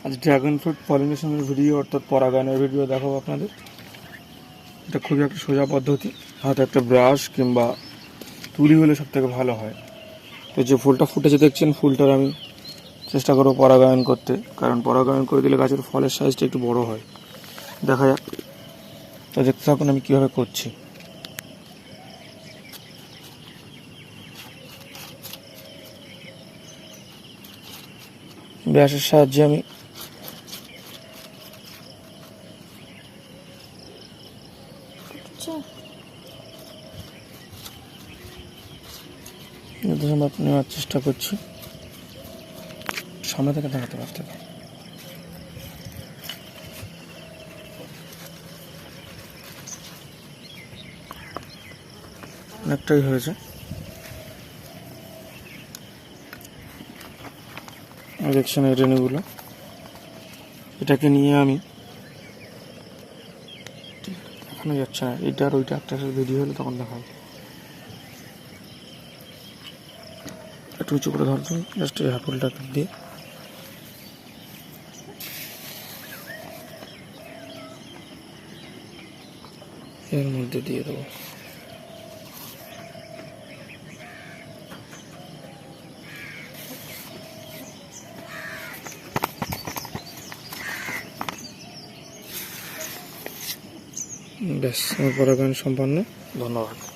আজ dragon fruit পলিনেশনের video অর্থাৎ পরাগায়নের ভিডিও দেখাবো আপনাদের। এটা খুবই একটা সোজা পদ্ধতি। হাতে একটা ব্রাশ কিংবা তুলি হলে সব থেকে ভালো হয়। তো যে ফুলটা ফুটেছে দেখছেন, ফুলটার আমি চেষ্টা করবো পরাগায়ন করতে, কারণ পরাগায়ন করে দিলে গাছের ফলের সাইজটা একটু বড় হয়। দেখা যাক, তো দেখতে থাকুন আমি কীভাবে করছি। ব্রাশের সাহায্যে আমি নেওয়ার চেষ্টা করছি। সামনে থেকে দেখাতে পারতে অনেকটাই হয়েছে। দেখছেন এই রেণুগুলো, এটাকে নিয়ে আমি এখনো যাচ্ছে না, এটা আর ওইটা একটা ভিডিও হলে তখন দেখাবো। একটু উঁচু করে ধরবেন, জাস্ট এই হাফুলটা দিয়ে এর মধ্যে দিয়ে দেবো। ব্যাস, আমার পরাগায়ন সম্পন্ন। ধন্যবাদ।